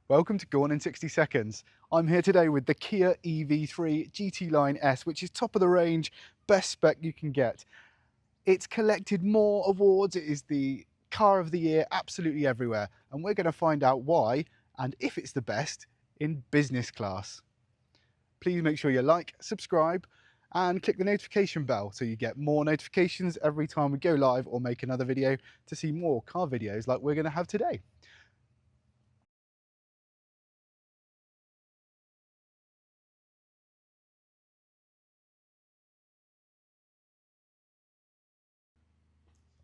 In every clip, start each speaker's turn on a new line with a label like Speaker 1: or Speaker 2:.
Speaker 1: Welcome to Gone in 60 Seconds. I'm here today with the Kia EV3 GT Line S, which is top of the range, best spec you can get. It's collected more awards. It is the car of the year absolutely everywhere. And we're going to find out why and if it's the best in business class. Please make sure you like, subscribe, and click the notification bell so you get more notifications every time we go live or make another video to see more car videos like we're going to have today.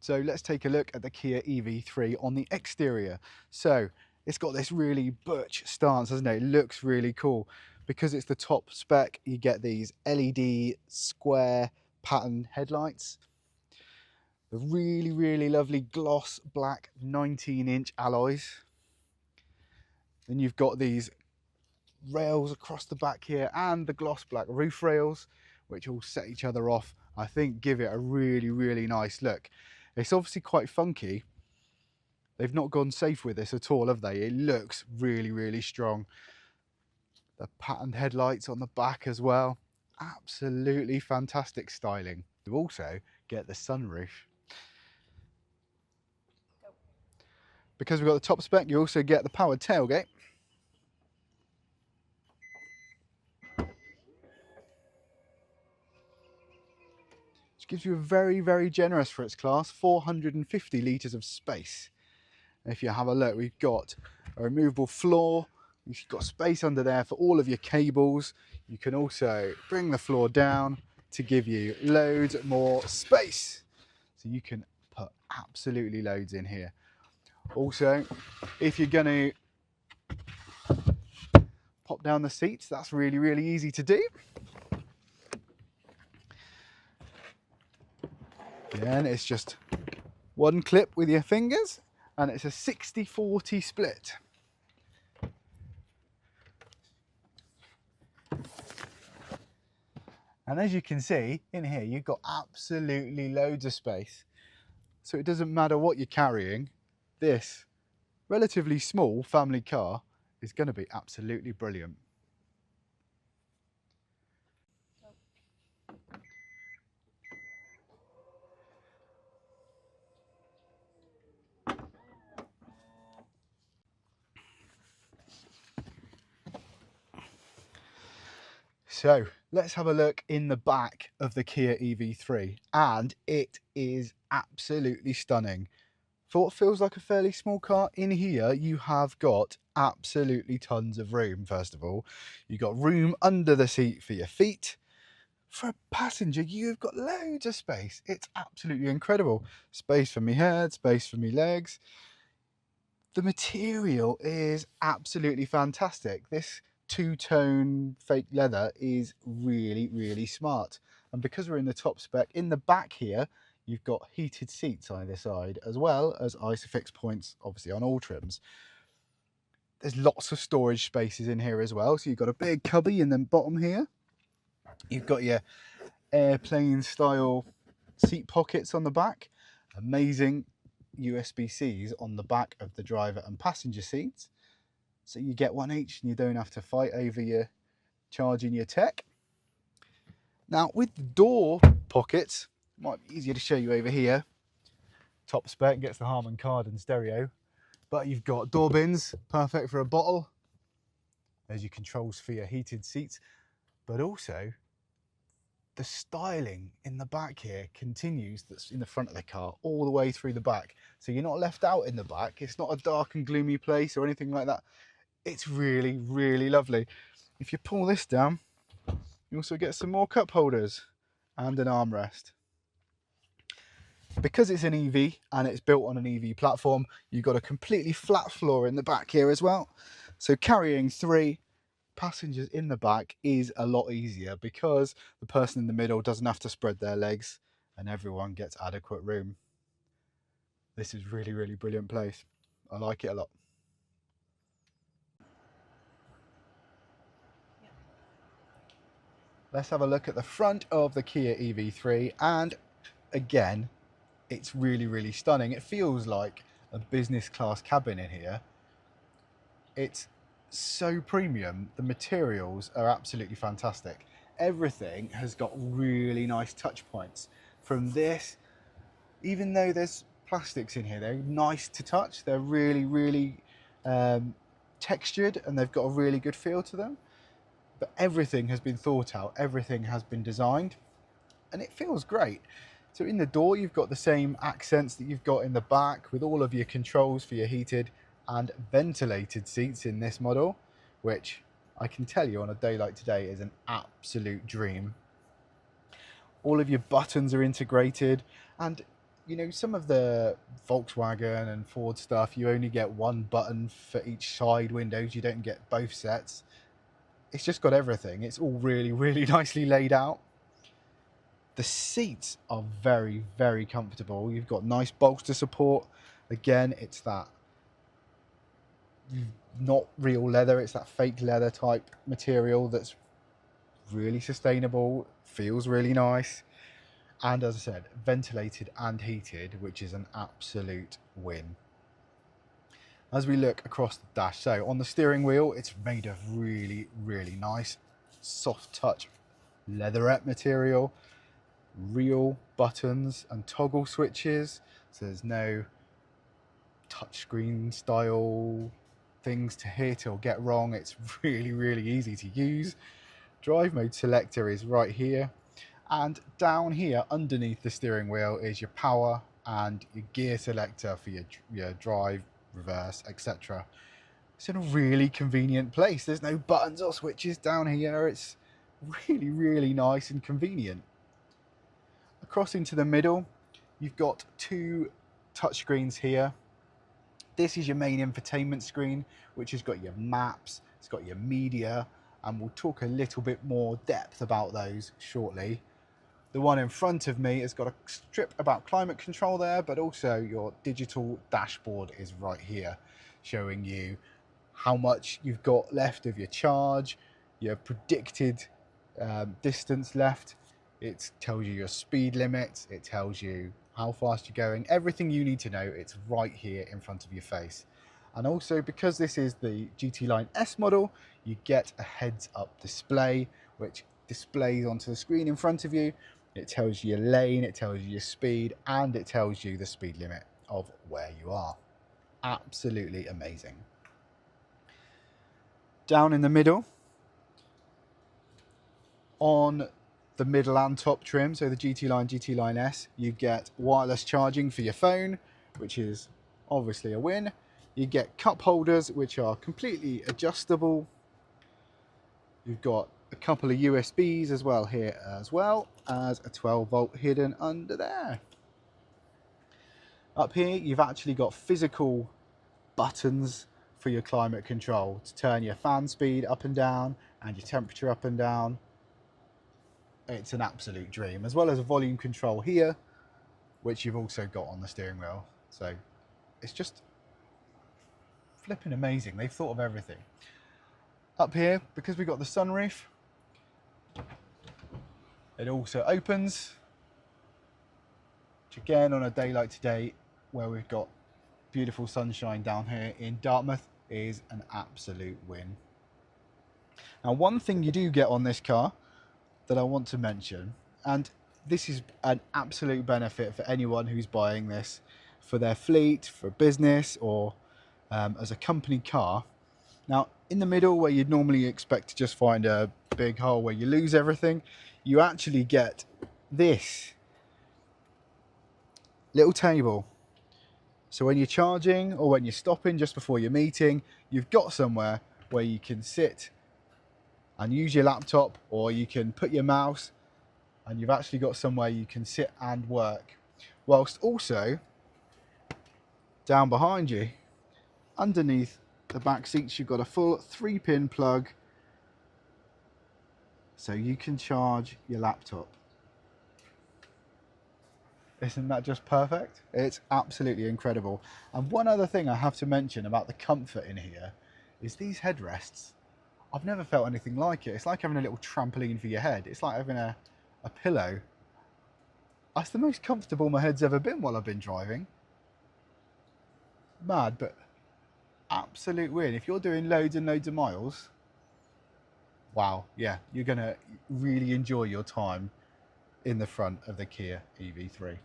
Speaker 1: So let's take a look at the Kia EV3 on the exterior. So it's got this really butch stance, hasn't it? It looks really cool. Because it's the top spec, you get these LED square pattern headlights. The really lovely gloss black 19-inch alloys. Then you've got these rails across the back here and the gloss black roof rails, which all set each other off. I think give it a really nice look. It's obviously quite funky. They've not gone safe with this at all, have they? It looks really strong. The patterned headlights on the back as well. Absolutely fantastic styling. You also get the sunroof. Because we've got the top spec, you also get the powered tailgate. Which gives you a very generous for its class, 450 litres of space. If you have a look, we've got a removable floor. You've got space under there for all of your cables. You can also bring the floor down to give you loads more space. So you can put absolutely loads in here. Also, if you're going to pop down the seats, that's really easy to do. Then it's just one clip with your fingers, and it's a 60-40 split. And as you can see in here, you've got absolutely loads of space. So it doesn't matter what you're carrying, this relatively small family car is going to be absolutely brilliant. So let's have a look in the back of the Kia EV3, and it is absolutely stunning. For what feels like a fairly small car, in here you have got absolutely tons of room. First of all, you've got room under the seat for your feet. For a passenger, you've got loads of space. It's absolutely incredible. Space for me head, space for me legs. The material is absolutely fantastic. This two-tone fake leather is really smart. And because we're in the top spec, in the back here, you've got heated seats either side, as well as ISOFIX points, obviously on all trims. There's lots of storage spaces in here as well. So you've got a big cubby in the bottom here. You've got your airplane style seat pockets on the back. Amazing USB-Cs on the back of the driver and passenger seats. So you get one each and you don't have to fight over your charging your tech. Now with the door pockets, might be easier to show you over here. Top spec, gets the Harman Kardon stereo. But you've got door bins, perfect for a bottle. There's your controls for your heated seats. But also, the styling in the back here continues that's in the front of the car all the way through the back. So you're not left out in the back. It's not a dark and gloomy place or anything like that. It's really lovely. If you pull this down, you also get some more cup holders and an armrest. Because it's an EV and it's built on an EV platform, you've got a completely flat floor in the back here as well. So carrying 3 passengers in the back is a lot easier because the person in the middle doesn't have to spread their legs and everyone gets adequate room. This is really brilliant place. I like it a lot. Let's have a look at the front of the Kia EV3, and again, it's really stunning. It feels like a business class cabin in here. It's so premium. The materials are absolutely fantastic. Everything has got really nice touch points. From this, even though there's plastics in here, they're nice to touch. They're really textured, and they've got a really good feel to them. But everything has been thought out, everything has been designed, and it feels great. So in the door, you've got the same accents that you've got in the back, with all of your controls for your heated and ventilated seats in this model, which I can tell you on a day like today is an absolute dream. All of your buttons are integrated, and you know, some of the Volkswagen and Ford stuff, you only get one button for each side windows, you don't get both sets. It's just got everything. It's all really nicely laid out. The seats are very comfortable. You've got nice bolster support. Again, it's that not real leather, it's that fake leather type material that's really sustainable, feels really nice, and as I said, ventilated and heated, which is an absolute win. As we look across the dash, so on the steering wheel, it's made of really nice soft touch leatherette material, real buttons and toggle switches, so there's no touchscreen style things to hit or get wrong. It's really easy to use. Drive mode selector is right here, and down here underneath the steering wheel is your power and your gear selector for your drive, reverse, etc. It's in a really convenient place. There's no buttons or switches down here. It's really nice and convenient. Across into the middle, you've got two touchscreens here. This is your main infotainment screen, which has got your maps, it's got your media, and we'll talk a little bit more depth about those shortly. The one in front of me has got a strip about climate control there, but also your digital dashboard is right here, showing you how much you've got left of your charge, your predicted distance left. It tells you your speed limit, it tells you how fast you're going, everything you need to know, it's right here in front of your face. And also, because this is the GT Line S model, you get a heads-up display, which displays onto the screen in front of you. It tells you your lane, it tells you your speed, and it tells you the speed limit of where you are. Absolutely amazing. Down in the middle, on the middle and top trim, so the GT Line S, you get wireless charging for your phone, which is obviously a win. You get cup holders, which are completely adjustable. You've got a couple of USBs as well here, as well as a 12-volt hidden under there. Up here, you've actually got physical buttons for your climate control to turn your fan speed up and down and your temperature up and down. It's an absolute dream, as well as a volume control here, which you've also got on the steering wheel. So it's just flipping amazing. They've thought of everything. Up here, because we've got the sunroof, it also opens, which again, on a day like today, where we've got beautiful sunshine down here in Dartmouth, is an absolute win. Now, one thing you do get on this car that I want to mention, and this is an absolute benefit for anyone who's buying this for their fleet, for business, or as a company car. Now, in the middle, where you'd normally expect to just find a big hole where you lose everything, you actually get this little table. So when you're charging or when you're stopping just before your meeting, you've got somewhere where you can sit and use your laptop, or you can put your mouse, and you've actually got somewhere you can sit and work. Whilst also, down behind you, underneath the back seats, you've got a full 3-pin plug, so you can charge your laptop. Isn't that just perfect? It's absolutely incredible. And one other thing I have to mention about the comfort in here is these headrests. I've never felt anything like it. It's like having a little trampoline for your head. It's like having a pillow. That's the most comfortable my head's ever been while I've been driving. Mad, but absolute win. If you're doing loads and loads of miles, wow, yeah, you're gonna really enjoy your time in the front of the Kia EV3.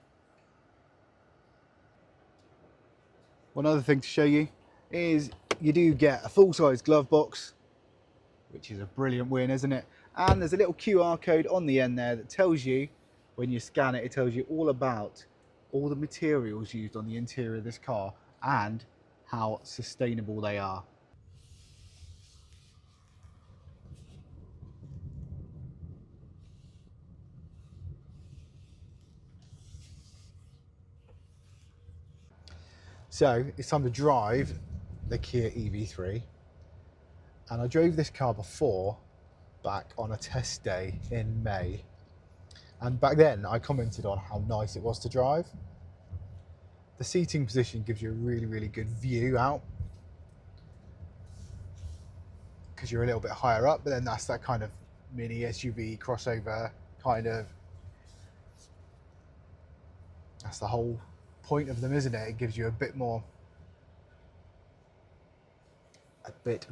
Speaker 1: One other thing to show you is you do get a full-size glove box, which is a brilliant win, isn't it? And there's a little QR code on the end there that tells you, when you scan it, it tells you all about all the materials used on the interior of this car and how sustainable they are. So it's time to drive the Kia EV3. And I drove this car before, back on a test day in May. And back then I commented on how nice it was to drive. The seating position gives you a really, really good view out, because you're a little bit higher up, but then that's that kind of mini SUV crossover kind of, that's the whole point of them, isn't it? It gives you a bit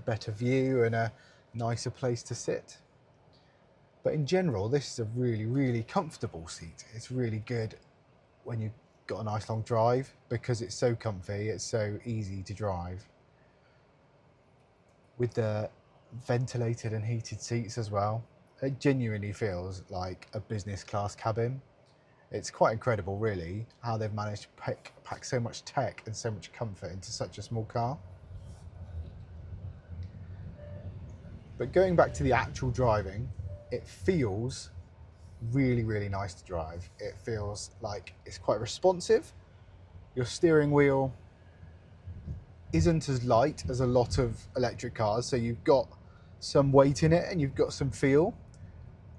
Speaker 1: better view and a nicer place to sit. But in general, this is a really, really comfortable seat. It's really good when you've got a nice long drive, because it's so comfy, it's so easy to drive. With the ventilated and heated seats as well, it genuinely feels like a business class cabin. It's quite incredible, really, how they've managed to pack so much tech and so much comfort into such a small car. But going back to the actual driving, it feels really, really nice to drive. It feels like it's quite responsive. Your steering wheel isn't as light as a lot of electric cars, so you've got some weight in it and you've got some feel,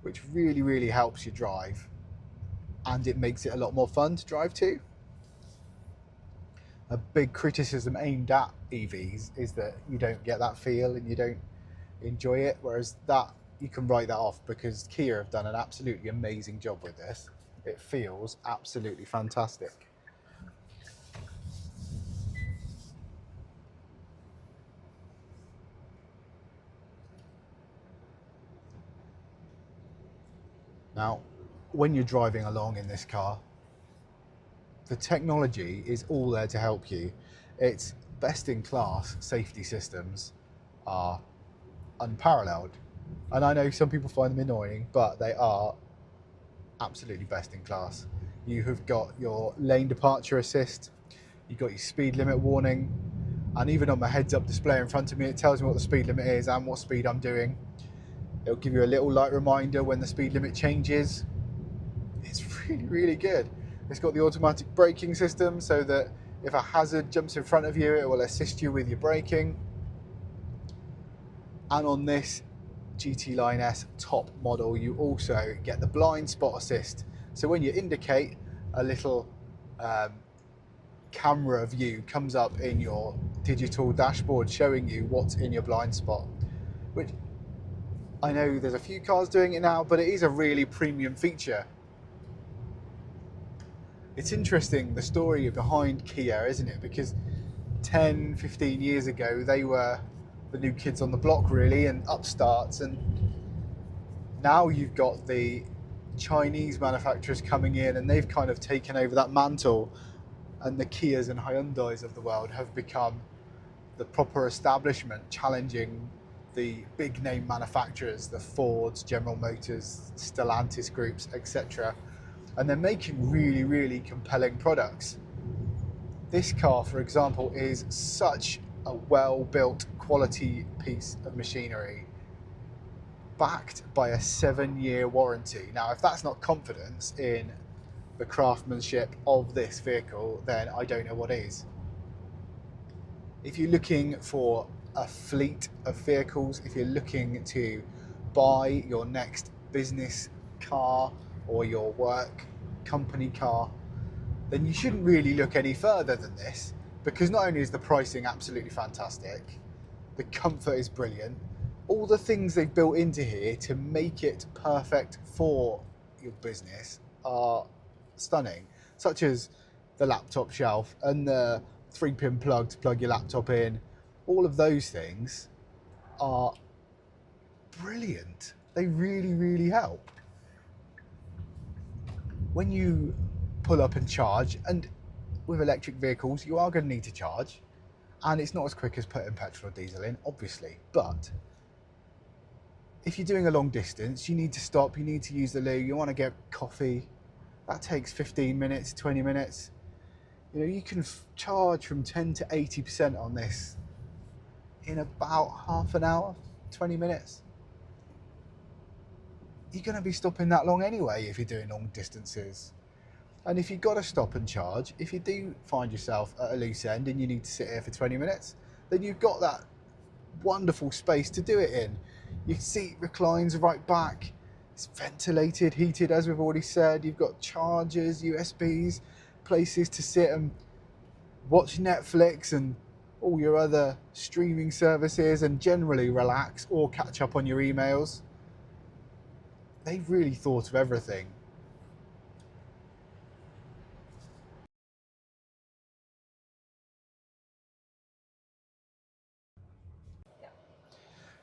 Speaker 1: which really, really helps you drive, and it makes it a lot more fun to drive too. A big criticism aimed at EVs is that you don't get that feel and you don't enjoy it, whereas that, you can write that off, because Kia have done an absolutely amazing job with this. It feels absolutely fantastic. Now, when you're driving along in this car, the technology is all there to help you. Its best in class safety systems are unparalleled. And I know some people find them annoying, but they are absolutely best in class. You have got your lane departure assist, you've got your speed limit warning, and even on my heads up display in front of me, it tells me what the speed limit is and what speed I'm doing. It'll give you a little light reminder when the speed limit changes. It's really, really good. It's got the automatic braking system, so that if a hazard jumps in front of you, it will assist you with your braking. And on this GT Line S top model, you also get the blind spot assist. So when you indicate, a little camera view comes up in your digital dashboard showing you what's in your blind spot, which I know there's a few cars doing it now, but it is a really premium feature. It's interesting, the story behind Kia, isn't it? Because 10, 15 years ago, they were the new kids on the block, really, and upstarts. And now you've got the Chinese manufacturers coming in, and they've kind of taken over that mantle. And the Kias and Hyundais of the world have become the proper establishment, challenging the big name manufacturers, the Fords, General Motors, Stellantis groups, etc. And they're making really, really compelling products. This car, for example, is such a well-built quality piece of machinery, backed by a 7-year warranty. Now, if that's not confidence in the craftsmanship of this vehicle, then I don't know what is. If you're looking for a fleet of vehicles, if you're looking to buy your next business car or your work company car, then you shouldn't really look any further than this, because not only is the pricing absolutely fantastic, the comfort is brilliant, all the things they've built into here to make it perfect for your business are stunning, such as the laptop shelf and the 3-pin plug to plug your laptop in, All of those things are brilliant. They really, really help. When you pull up and charge, and with electric vehicles, you are going to need to charge, and it's not as quick as putting petrol or diesel in, obviously, but if you're doing a long distance, you need to stop, you need to use the loo, you want to get coffee, that takes 15 minutes, 20 minutes. You know, you can charge from 10 to 80% on this in about half an hour, 20 minutes. You're going to be stopping that long anyway if you're doing long distances. And if you've got to stop and charge, if you do find yourself at a loose end and you need to sit here for 20 minutes, then you've got that wonderful space to do it in. Your seat reclines right back. It's ventilated, heated, as we've already said. You've got chargers, USBs, places to sit and watch Netflix and all your other streaming services and generally relax or catch up on your emails. They've really thought of everything.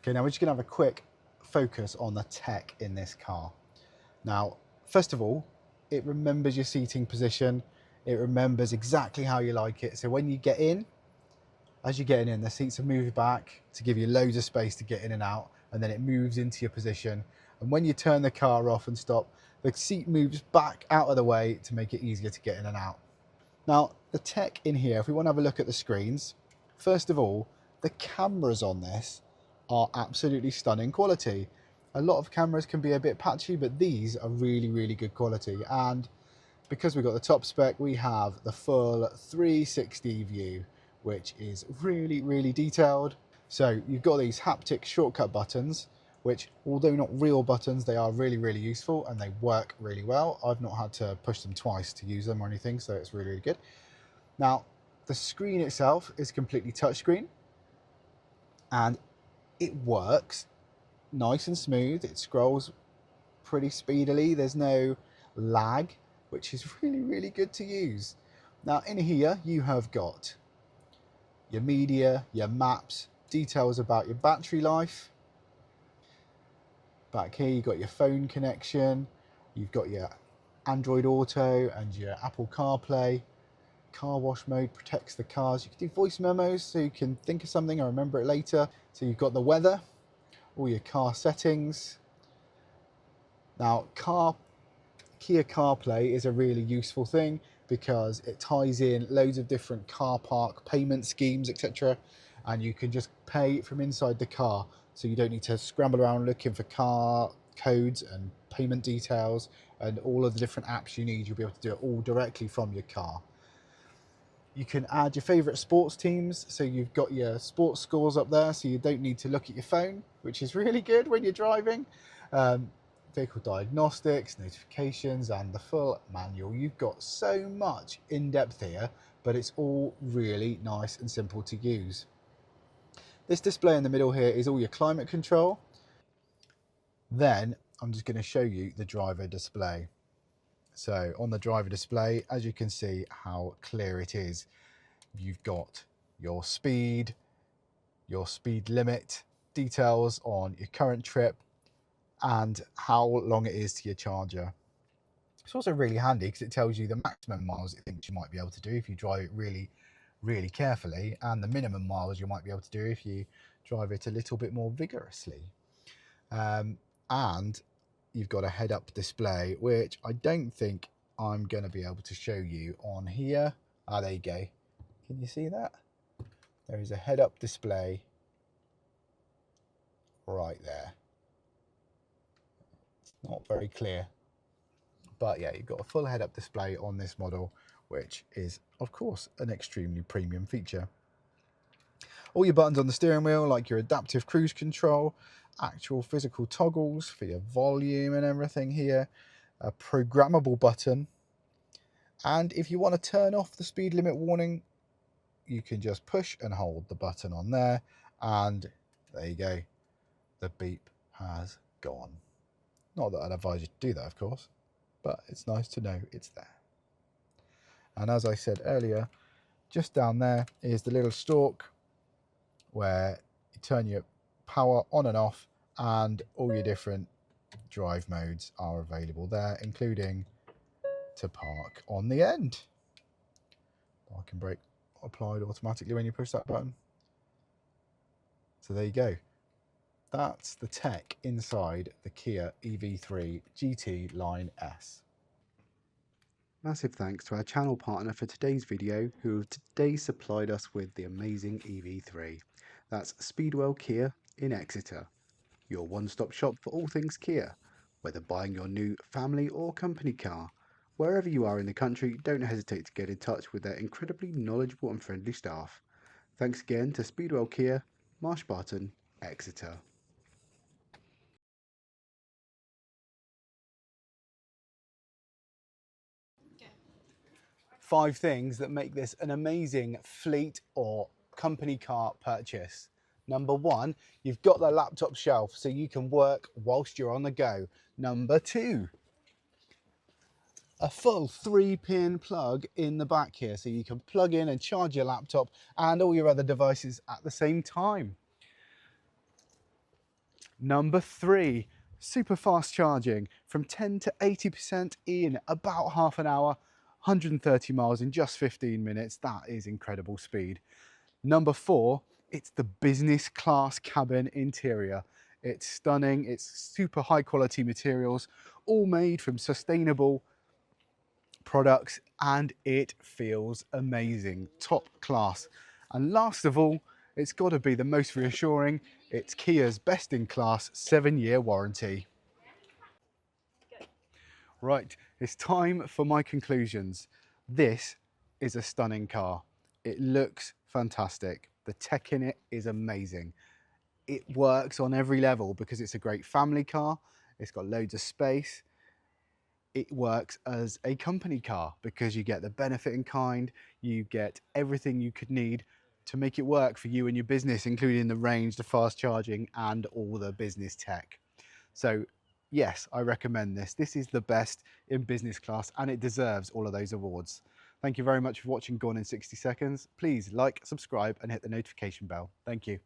Speaker 1: Okay, now we're just going to have a quick focus on the tech in this car. Now, first of all, it remembers your seating position. It remembers exactly how you like it. So when you get in, as you're getting in, the seats are moved back to give you loads of space to get in and out, and then it moves into your position. And when you turn the car off and stop, the seat moves back out of the way to make it easier to get in and out. Now, the tech in here, if we want to have a look at the screens, first of all, the cameras on this are absolutely stunning quality. A lot of cameras can be a bit patchy, but these are really, really good quality. And because we've got the top spec, we have the full 360 view, which is really, really detailed. So you've got these haptic shortcut buttons, which, although not real buttons, they are really, really useful and they work really well. I've not had to push them twice to use them or anything, so it's really, really good. Now, the screen itself is completely touchscreen and it works nice and smooth. It scrolls pretty speedily. There's no lag, which is really, really good to use. Now, in here, you have got your media, your maps, details about your battery life. Back here, you've got your phone connection. You've got your Android Auto and your Apple CarPlay. Car wash mode protects the cars. You can do voice memos so you can think of something or remember it later. So you've got the weather, all your car settings. Now, Kia CarPlay is a really useful thing because it ties in loads of different car park payment schemes, etc. And you can just pay from inside the car. So you don't need to scramble around looking for car codes and payment details and all of the different apps you need. You'll be able to do it all directly from your car. You can add your favourite sports teams, so you've got your sports scores up there, so you don't need to look at your phone, which is really good when you're driving. Vehicle diagnostics, notifications, and the full manual. You've got so much in depth here, but it's all really nice and simple to use. This display in the middle here is all your climate control. Then I'm just going to show you the driver display. So on the driver display, as you can see how clear it is, you've got your speed limit, details on your current trip, and how long it is to your charger. It's also really handy because it tells you the maximum miles it thinks you might be able to do if you drive it really, really carefully, and the minimum miles you might be able to do if you drive it a little bit more vigorously. And you've got a head-up display, which I don't think I'm going to be able to show you on here. Ah, there you go. Can you see that? There is a head-up display right there. It's not very clear, but yeah, you've got a full head-up display on this model, which is, of course, an extremely premium feature. All your buttons on the steering wheel, like your adaptive cruise control, actual physical toggles for your volume and everything here, a programmable button, and if you want to turn off the speed limit warning, you can just push and hold the button on there, and there you go, the beep has gone. Not that I'd advise you to do that, of course, but it's nice to know it's there. And as I said earlier, just down there is the little stalk where you turn your power on and off, and all your different drive modes are available there, including to park on the end. Parking brake applied automatically when you push that button. So there you go. That's the tech inside the Kia EV3 GT Line S. Massive thanks to our channel partner for today's video, who have today supplied us with the amazing EV3. That's Speedwell Kia in Exeter, your one-stop shop for all things Kia. Whether buying your new family or company car, wherever you are in the country, don't hesitate to get in touch with their incredibly knowledgeable and friendly staff. Thanks again to Speedwell Kia, Marsh Barton, Exeter. 5 things that make this an amazing fleet or company car purchase. Number 1, you've got the laptop shelf so you can work whilst you're on the go. Number 2, a full 3-pin plug in the back here so you can plug in and charge your laptop and all your other devices at the same time. Number 3, super fast charging from 10 to 80% in about half an hour, 130 miles in just 15 minutes. That is incredible speed. Number 4, it's the business class cabin interior. It's stunning, it's super high quality materials, all made from sustainable products, and it feels amazing, top class. And last of all, it's got to be the most reassuring, it's Kia's best in class 7-year warranty. Right, it's time for my conclusions. This is a stunning car. It looks fantastic. The tech in it is amazing. It works on every level because it's a great family car. It's got loads of space. It works as a company car because you get the benefit in kind, you get everything you could need to make it work for you and your business, including the range, the fast charging, and all the business tech. So yes, I recommend this. This is the best in business class and it deserves all of those awards. Thank you very much for watching Gone in 60 Seconds. Please like, subscribe, and hit the notification bell. Thank you.